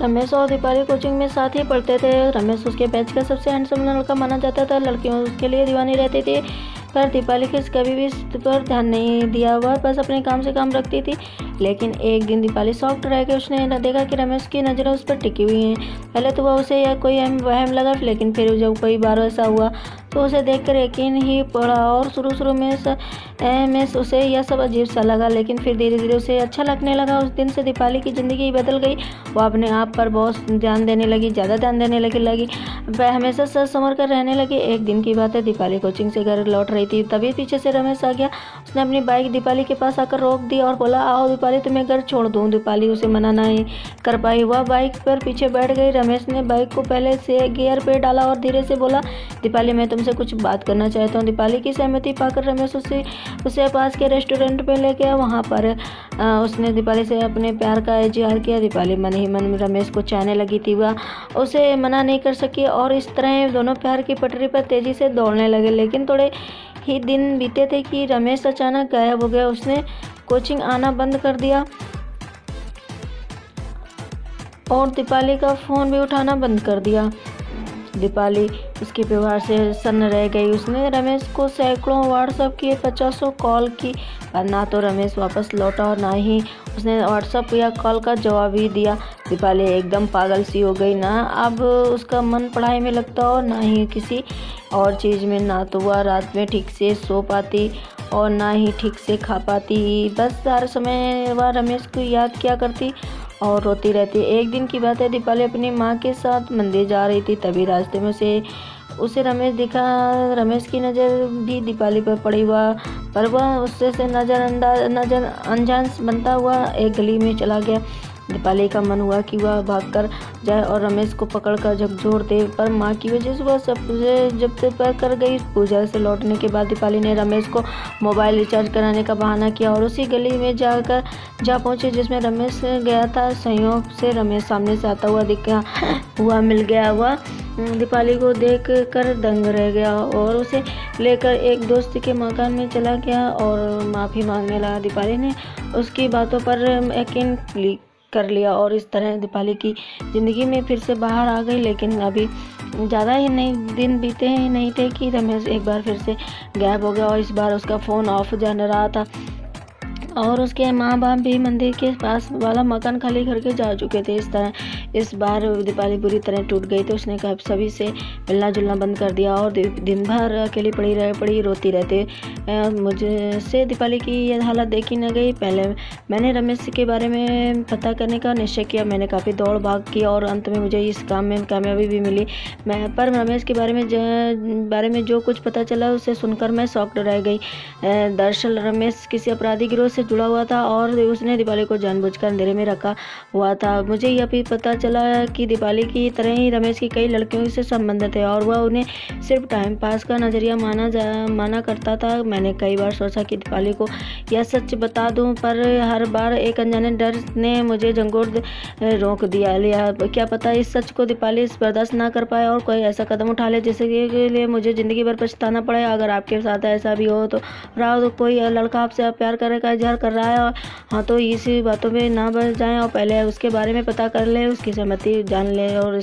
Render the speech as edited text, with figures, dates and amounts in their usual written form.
रमेश और दीपाली कोचिंग में साथ ही पढ़ते थे। रमेश उसके बैच का सबसे हैंडसम लड़का माना जाता था। लड़कियां उसके लिए दीवानी रहती थी, पर दीपाली कभी भी इस पर ध्यान नहीं दिया। वह बस अपने काम से काम रखती थी। लेकिन एक दिन दीपाली शॉक्ड रह गई। उसने देखा कि रमेश की नज़रें उस पर टिकी हुई हैं। पहले तो वह उसे यह कोई वहम लगा, लेकिन फिर जब कई बार ऐसा हुआ तो उसे देखकर यकीन ही पड़ा। और शुरू में उसे यह सब अजीब सा लगा, लेकिन फिर धीरे धीरे उसे अच्छा लगने लगा। उस दिन से दीपाली की ज़िंदगी बदल गई। वो अपने आप पर बहुत ध्यान देने लगी, ज़्यादा ध्यान देने लगी। वह हमेशा सच संवर कर रहने लगी। एक दिन की बात है, दीपाली कोचिंग से घर लौट रही थी, तभी पीछे से रमेश आ गया। उसने अपनी बाइक दीपाली के पास आकर रोक दी और बोला, आओ दीपाली, तुम्हें घर छोड़ दूँ। दीपाली उसे मना नहीं कर पाई। वह बाइक पर पीछे बैठ गई। रमेश ने बाइक को पहले से गियर पे डाला और धीरे से बोला, दीपाली, मैं तुमसे कुछ बात करना चाहता हूँ। दीपाली की सहमति पाकर रमेश उसे पास के रेस्टोरेंट पे ले गया। वहाँ पर उसने दीपाली से अपने प्यार का इजहार किया। दीपाली मन ही मन रमेश को चाहने लगी थी। वह उसे मना नहीं कर सकी और इस तरह दोनों प्यार की पटरी पर तेजी से दौड़ने लगे। लेकिन थोड़े ही दिन बीते थे कि रमेश अचानक गायब हो गया। उसने कोचिंग आना बंद कर दिया और दीपाली का फ़ोन भी उठाना बंद कर दिया। दीपाली उसके व्यवहार से सन्न रह गई। उसने रमेश को सैकड़ों व्हाट्सएप किए, 50 कॉल की, पर ना तो रमेश वापस लौटा और ना ही उसने व्हाट्सएप या कॉल का जवाब ही दिया। दीपाली एकदम पागल सी हो गई। ना अब उसका मन पढ़ाई में लगता और ना ही किसी और चीज़ में। ना तो वह रात में ठीक से सो पाती और ना ही ठीक से खा पाती। बस हर समय वह रमेश को याद किया करती और रोती रहती। एक दिन की बात है, दीपाली अपनी माँ के साथ मंदिर जा रही थी, तभी रास्ते में उसे रमेश दिखा। रमेश की नज़र भी दीपाली पर पड़ी। पर वह उससे नज़र अनजान बनता हुआ एक गली में चला गया। दीपाली का मन हुआ कि वह भागकर जाए और रमेश को पकड़कर झकझोर दे, पर माँ की वजह से वह सबसे जब्त कर गई। पूजा से लौटने के बाद दीपाली ने रमेश को मोबाइल रिचार्ज कराने का बहाना किया और उसी गली में जा पहुंचे जिसमें रमेश गया था। संयोग से रमेश सामने से आता हुआ मिल गया। वह दीपाली को देख कर दंग रह गया और उसे लेकर एक दोस्त के मकान में चला गया और माफ़ी मांगने लगा। दीपाली ने उसकी बातों पर यकीन कर लिया और इस तरह दीपाली की ज़िंदगी में फिर से बाहर आ गई। लेकिन अभी ज़्यादा ही दिन बीते ही नहीं थे कि रमेश एक बार फिर से गायब हो गया और इस बार उसका फ़ोन ऑफ जाने रहा था और उसके माँ बाप भी मंदिर के पास वाला मकान खाली करके जा चुके थे। इस बार दीपाली बुरी तरह टूट गई। तो उसने सभी से मिलना जुलना बंद कर दिया और दिन भर अकेली पड़ी रोती रहती। मुझसे दीपाली की यह हालत देखी न गई। पहले मैंने रमेश के बारे में पता करने का निश्चय किया। मैंने काफ़ी दौड़ भाग की और अंत में मुझे इस काम में कामयाबी भी मिली। पर रमेश के बारे में जो कुछ पता चला उसे सुनकर मैं शॉक्ड रह गई। दरअसल रमेश किसी अपराधी गिरोह से जुड़ा हुआ था और उसने दीपाली को जानबूझकर अंधेरे में रखा हुआ था। मुझे यह भी पता चला कि दीपाली की तरह ही रमेश की कई लड़कियों से संबंध थे और वह उन्हें सिर्फ टाइम पास का नज़रिया माना करता था। मैंने कई बार सोचा कि दीपाली को यह सच बता दूं, पर हर बार एक अनजाने डर ने मुझे झंझोर रोक दिया। क्या पता इस सच को दीपाली बर्दाश्त ना कर पाए और कोई ऐसा कदम उठा ले जिसके लिए मुझे ज़िंदगी भर पछताना पड़े। अगर आपके साथ ऐसा भी हो तो कोई लड़का आपसे प्यार कर रहा है, हाँ, तो इसी बातों में ना बच जाएं और पहले उसके बारे में पता कर ले, उसकी सहमति जान ले और